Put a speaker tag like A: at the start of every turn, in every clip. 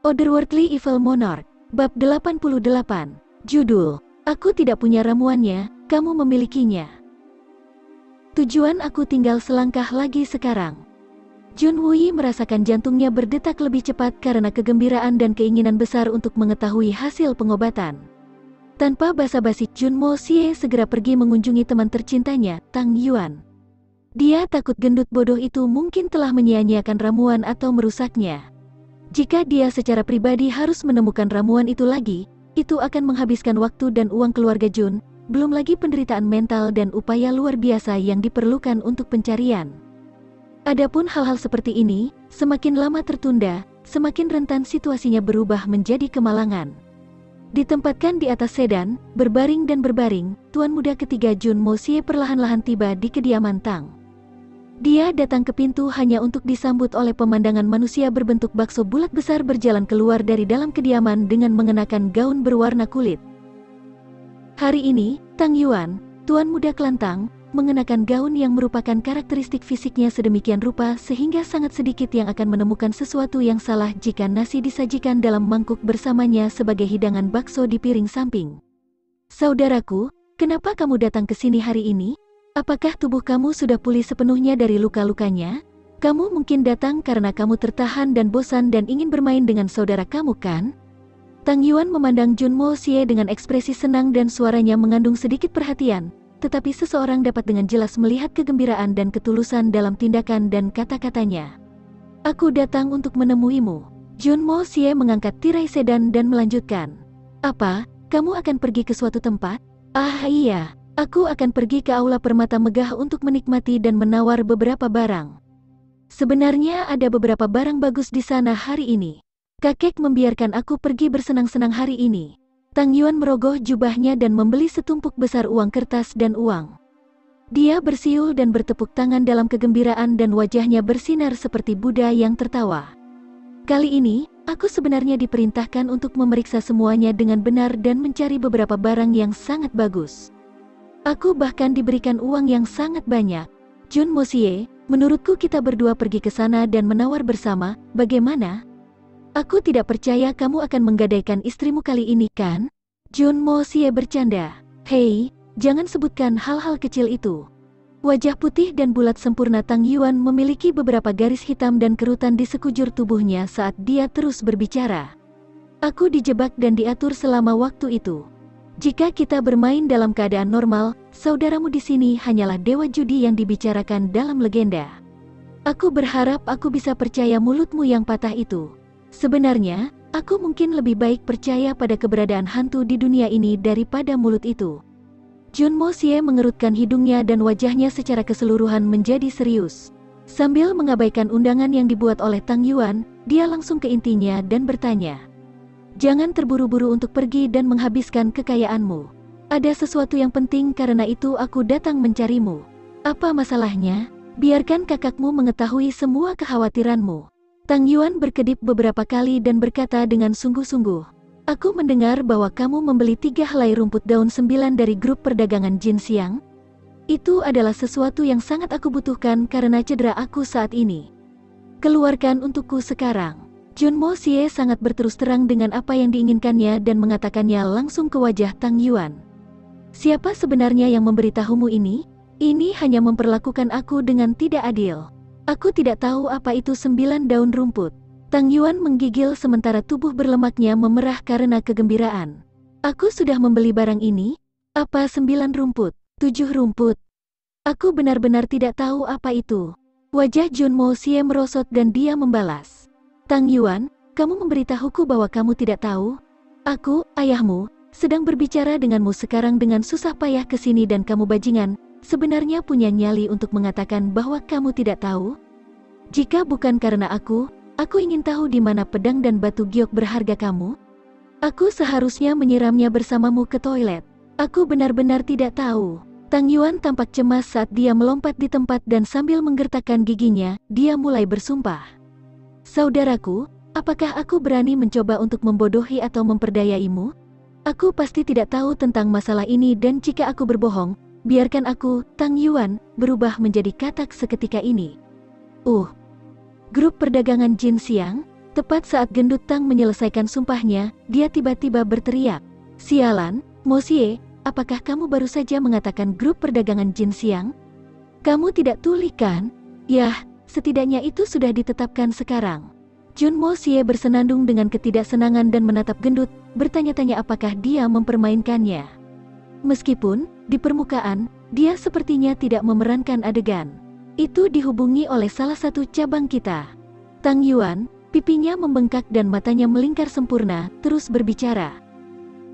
A: Otherworldly Evil Monarch, Bab 88. Judul, Aku tidak punya ramuannya, kamu memilikinya. Tujuan aku tinggal selangkah lagi sekarang. Junwuyi merasakan jantungnya berdetak lebih cepat karena kegembiraan dan keinginan besar untuk mengetahui hasil pengobatan. Tanpa basa-basi, Junmo Xie segera pergi mengunjungi teman tercintanya, Tang Yuan. Dia takut gendut bodoh itu mungkin telah menyia-nyiakan ramuan atau merusaknya. Jika dia secara pribadi harus menemukan ramuan itu lagi, itu akan menghabiskan waktu dan uang keluarga Jun, belum lagi penderitaan mental dan upaya luar biasa yang diperlukan untuk pencarian. Adapun hal-hal seperti ini, semakin lama tertunda, semakin rentan situasinya berubah menjadi kemalangan. Ditempatkan di atas sedan, berbaring dan berbaring, tuan muda ketiga Junmo Xie perlahan-lahan tiba di kediaman Tang. Dia datang ke pintu hanya untuk disambut oleh pemandangan manusia berbentuk bakso bulat besar berjalan keluar dari dalam kediaman dengan mengenakan gaun berwarna kulit. Hari ini, Tang Yuan, tuan muda klan Tang, mengenakan gaun yang merupakan karakteristik fisiknya sedemikian rupa sehingga sangat sedikit yang akan menemukan sesuatu yang salah jika nasi disajikan dalam mangkuk bersamanya sebagai hidangan bakso di piring samping. Saudaraku, kenapa kamu datang ke sini hari ini? Apakah tubuh kamu sudah pulih sepenuhnya dari luka-lukanya? Kamu mungkin datang karena kamu tertahan dan bosan dan ingin bermain dengan saudara kamu kan? Tang Yuan memandang Junmo Xie dengan ekspresi senang dan suaranya mengandung sedikit perhatian, tetapi seseorang dapat dengan jelas melihat kegembiraan dan ketulusan dalam tindakan dan kata-katanya. Aku datang untuk menemuimu. Junmo Xie mengangkat tirai sedan dan melanjutkan. Apa, kamu akan pergi ke suatu tempat? Ah iya. Aku akan pergi ke aula permata megah untuk menikmati dan menawar beberapa barang. Sebenarnya ada beberapa barang bagus di sana hari ini. Kakek membiarkan aku pergi bersenang-senang hari ini. Tang Yuan merogoh jubahnya dan membeli setumpuk besar uang kertas dan uang. Dia bersiul dan bertepuk tangan dalam kegembiraan dan wajahnya bersinar seperti Buddha yang tertawa. Kali ini, aku sebenarnya diperintahkan untuk memeriksa semuanya dengan benar dan mencari beberapa barang yang sangat bagus. Aku bahkan diberikan uang yang sangat banyak. Junmo Xie, menurutku kita berdua pergi ke sana dan menawar bersama, bagaimana? Aku tidak percaya kamu akan menggadaikan istrimu kali ini kan? Junmo Xie bercanda. Hei, jangan sebutkan hal-hal kecil itu. Wajah putih dan bulat sempurna Tang Yuan memiliki beberapa garis hitam dan kerutan di sekujur tubuhnya saat dia terus berbicara. Aku dijebak dan diatur selama waktu itu. Jika kita bermain dalam keadaan normal, saudaramu di sini hanyalah dewa judi yang dibicarakan dalam legenda. Aku berharap aku bisa percaya mulutmu yang patah itu. Sebenarnya, aku mungkin lebih baik percaya pada keberadaan hantu di dunia ini daripada mulut itu. Junmo Xie mengerutkan hidungnya dan wajahnya secara keseluruhan menjadi serius. Sambil mengabaikan undangan yang dibuat oleh Tang Yuan, dia langsung ke intinya dan bertanya. Jangan terburu-buru untuk pergi dan menghabiskan kekayaanmu. Ada sesuatu yang penting karena itu aku datang mencarimu. Apa masalahnya? Biarkan kakakmu mengetahui semua kekhawatiranmu. Tang Yuan berkedip beberapa kali dan berkata dengan sungguh-sungguh. Aku mendengar bahwa kamu membeli 3 helai rumput daun 9 dari grup perdagangan Jin Siang. Itu adalah sesuatu yang sangat aku butuhkan karena cedera aku saat ini. Keluarkan untukku sekarang. Junmo Xie sangat berterus terang dengan apa yang diinginkannya dan mengatakannya langsung ke wajah Tang Yuan. Siapa sebenarnya yang memberitahumu ini? Ini hanya memperlakukan aku dengan tidak adil. Aku tidak tahu apa itu 9 daun rumput. Tang Yuan menggigil sementara tubuh berlemaknya memerah karena kegembiraan. Aku sudah membeli barang ini? Apa 9 rumput? 7 rumput? Aku benar-benar tidak tahu apa itu. Wajah Junmo Xie merosot dan dia membalas. Tang Yuan, kamu memberitahuku bahwa kamu tidak tahu? Aku, ayahmu, sedang berbicara denganmu sekarang dengan susah payah ke sini dan kamu bajingan, sebenarnya punya nyali untuk mengatakan bahwa kamu tidak tahu? Jika bukan karena aku ingin tahu di mana pedang dan batu giok berharga kamu? Aku seharusnya menyiramnya bersamamu ke toilet. Aku benar-benar tidak tahu. Tang Yuan tampak cemas saat dia melompat di tempat dan sambil menggertakkan giginya, dia mulai bersumpah. Saudaraku, apakah aku berani mencoba untuk membodohi atau memperdayaimu? Aku pasti tidak tahu tentang masalah ini dan jika aku berbohong, biarkan aku, Tang Yuan, berubah menjadi katak seketika ini. Grup perdagangan Jin Siang? Tepat saat Gendut Tang menyelesaikan sumpahnya, dia tiba-tiba berteriak, "Sialan, Mo Xie, apakah kamu baru saja mengatakan grup perdagangan jin siang? Kamu tidak tuli kan? Yah, setidaknya itu sudah ditetapkan sekarang." Jun Mo Xie bersenandung dengan ketidaksenangan dan menatap Gendut, bertanya-tanya apakah dia mempermainkannya. Meskipun, di permukaan, dia sepertinya tidak memerankan adegan. Itu dihubungi oleh salah satu cabang kita. Tang Yuan, pipinya membengkak dan matanya melingkar sempurna, terus berbicara.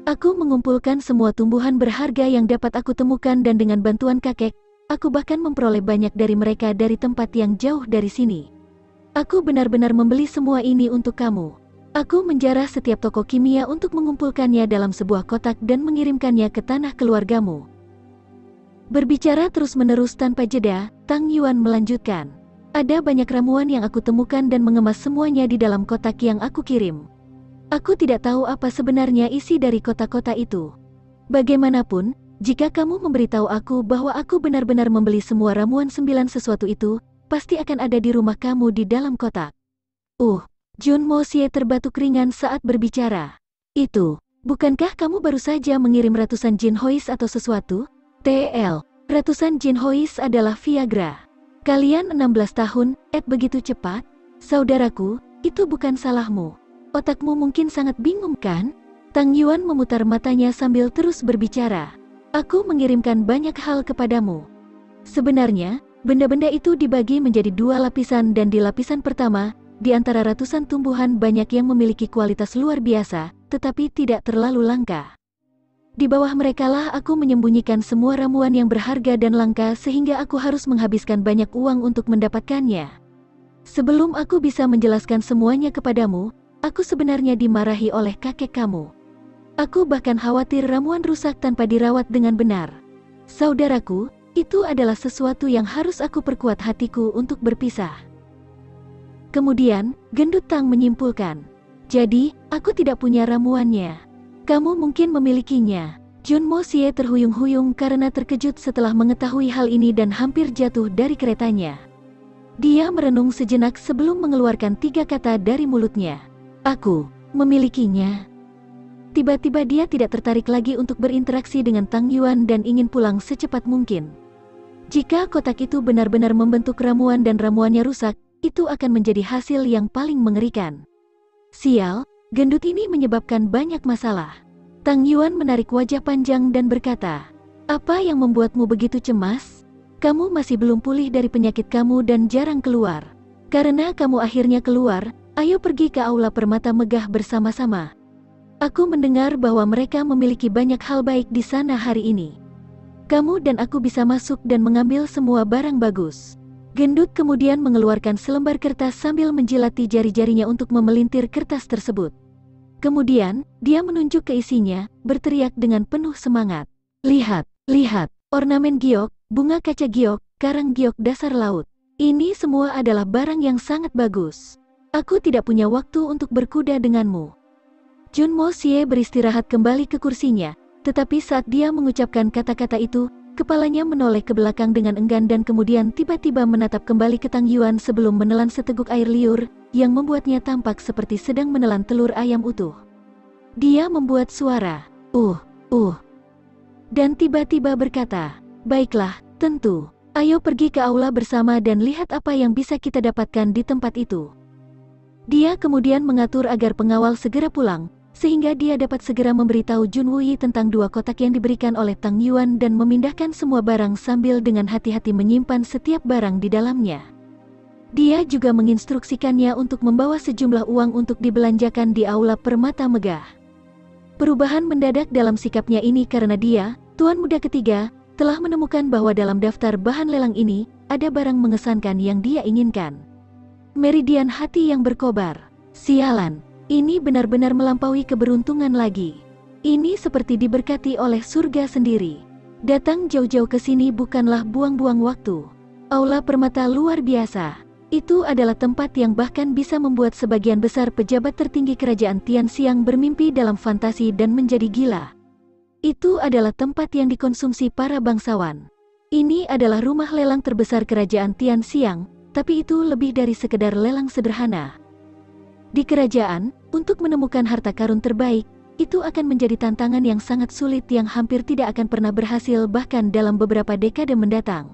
A: "Aku mengumpulkan semua tumbuhan berharga yang dapat aku temukan dan dengan bantuan kakek, aku bahkan memperoleh banyak dari mereka dari tempat yang jauh dari sini. Aku benar-benar membeli semua ini untuk kamu. Aku menjarah setiap toko kimia untuk mengumpulkannya dalam sebuah kotak dan mengirimkannya ke tanah keluargamu." Berbicara terus-menerus tanpa jeda, Tang Yuan melanjutkan. "Ada banyak ramuan yang aku temukan dan mengemas semuanya di dalam kotak yang aku kirim. Aku tidak tahu apa sebenarnya isi dari kotak-kotak itu. Bagaimanapun, jika kamu memberitahu aku bahwa aku benar-benar membeli semua ramuan 9 sesuatu itu, pasti akan ada di rumah kamu di dalam kotak." Jun Mo Xie terbatuk ringan saat berbicara. "Itu, bukankah kamu baru saja mengirim ratusan jin Hois atau sesuatu?" TL, ratusan jin Hois adalah Viagra. Kalian 16 tahun, begitu cepat? Saudaraku, itu bukan salahmu. Otakmu mungkin sangat bingung kan? Tang Yuan memutar matanya sambil terus berbicara. "Aku mengirimkan banyak hal kepadamu. Sebenarnya, benda-benda itu dibagi menjadi 2 lapisan dan di lapisan pertama, di antara ratusan tumbuhan banyak yang memiliki kualitas luar biasa, tetapi tidak terlalu langka. Di bawah merekalah aku menyembunyikan semua ramuan yang berharga dan langka sehingga aku harus menghabiskan banyak uang untuk mendapatkannya. Sebelum aku bisa menjelaskan semuanya kepadamu, aku sebenarnya dimarahi oleh kakek kamu. Aku bahkan khawatir ramuan rusak tanpa dirawat dengan benar. Saudaraku, itu adalah sesuatu yang harus aku perkuat hatiku untuk berpisah." Kemudian, Gendut Tang menyimpulkan, "Jadi, aku tidak punya ramuannya. Kamu mungkin memilikinya." Jun Mo Xie terhuyung-huyung karena terkejut setelah mengetahui hal ini dan hampir jatuh dari keretanya. Dia merenung sejenak sebelum mengeluarkan 3 kata dari mulutnya. "Aku memilikinya." Tiba-tiba dia tidak tertarik lagi untuk berinteraksi dengan Tang Yuan dan ingin pulang secepat mungkin. Jika kotak itu benar-benar membentuk ramuan dan ramuannya rusak, itu akan menjadi hasil yang paling mengerikan. Sial, gendut ini menyebabkan banyak masalah. Tang Yuan menarik wajah panjang dan berkata, "Apa yang membuatmu begitu cemas? Kamu masih belum pulih dari penyakit kamu dan jarang keluar. Karena kamu akhirnya keluar, ayo pergi ke aula permata megah bersama-sama. Aku mendengar bahwa mereka memiliki banyak hal baik di sana hari ini. Kamu dan aku bisa masuk dan mengambil semua barang bagus." Gendut kemudian mengeluarkan selembar kertas sambil menjilati jari-jarinya untuk memelintir kertas tersebut. Kemudian, dia menunjuk ke isinya, berteriak dengan penuh semangat. "Lihat, lihat, ornamen giok, bunga kaca giok, karang giok dasar laut. Ini semua adalah barang yang sangat bagus. Aku tidak punya waktu untuk berkuda denganmu." Jun Mo Xie beristirahat kembali ke kursinya, tetapi saat dia mengucapkan kata-kata itu, kepalanya menoleh ke belakang dengan enggan dan kemudian tiba-tiba menatap kembali ke Tang Yuan sebelum menelan seteguk air liur, yang membuatnya tampak seperti sedang menelan telur ayam utuh. Dia membuat suara, dan tiba-tiba berkata, "Baiklah, tentu. Ayo pergi ke aula bersama dan lihat apa yang bisa kita dapatkan di tempat itu." Dia kemudian mengatur agar pengawal segera pulang, sehingga dia dapat segera memberitahu Jun Wuyi tentang 2 kotak yang diberikan oleh Tang Yuan dan memindahkan semua barang sambil dengan hati-hati menyimpan setiap barang di dalamnya. Dia juga menginstruksikannya untuk membawa sejumlah uang untuk dibelanjakan di aula permata megah. Perubahan mendadak dalam sikapnya ini karena dia, tuan muda ketiga, telah menemukan bahwa dalam daftar bahan lelang ini, ada barang mengesankan yang dia inginkan. Meridian hati yang berkobar. Sialan. Ini benar-benar melampaui keberuntungan lagi. Ini seperti diberkati oleh surga sendiri. Datang jauh-jauh ke sini bukanlah buang-buang waktu. Aula permata luar biasa. Itu adalah tempat yang bahkan bisa membuat sebagian besar pejabat tertinggi kerajaan Tianxiang bermimpi dalam fantasi dan menjadi gila. Itu adalah tempat yang dikonsumsi para bangsawan. Ini adalah rumah lelang terbesar kerajaan Tianxiang, tapi itu lebih dari sekedar lelang sederhana. Di kerajaan, untuk menemukan harta karun terbaik, itu akan menjadi tantangan yang sangat sulit yang hampir tidak akan pernah berhasil bahkan dalam beberapa dekade mendatang.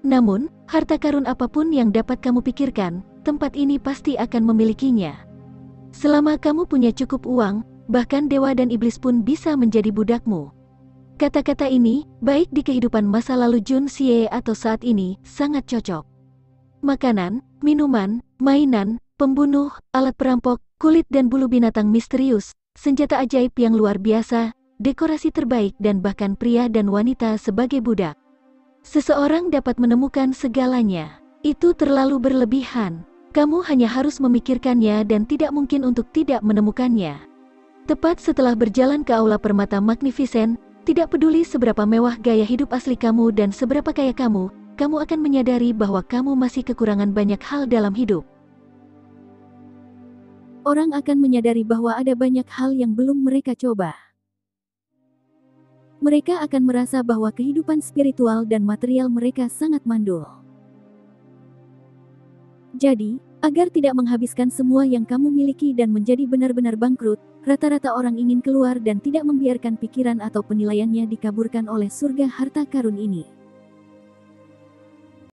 A: Namun, harta karun apapun yang dapat kamu pikirkan, tempat ini pasti akan memilikinya. Selama kamu punya cukup uang, bahkan dewa dan iblis pun bisa menjadi budakmu. Kata-kata ini, baik di kehidupan masa lalu Jun Xie atau saat ini, sangat cocok. Makanan, minuman, mainan, pembunuh, alat perampok, kulit dan bulu binatang misterius, senjata ajaib yang luar biasa, dekorasi terbaik dan bahkan pria dan wanita sebagai budak. Seseorang dapat menemukan segalanya. Itu terlalu berlebihan. Kamu hanya harus memikirkannya dan tidak mungkin untuk tidak menemukannya. Tepat setelah berjalan ke aula permata Magnificent, tidak peduli seberapa mewah gaya hidup asli kamu dan seberapa kaya kamu akan menyadari bahwa kamu masih kekurangan banyak hal dalam hidup.
B: Orang akan menyadari bahwa ada banyak hal yang belum mereka coba. Mereka akan merasa bahwa kehidupan spiritual dan material mereka sangat mandul. Jadi, agar tidak menghabiskan semua yang kamu miliki dan menjadi benar-benar bangkrut, rata-rata orang ingin keluar dan tidak membiarkan pikiran atau penilaiannya dikaburkan oleh surga harta karun ini.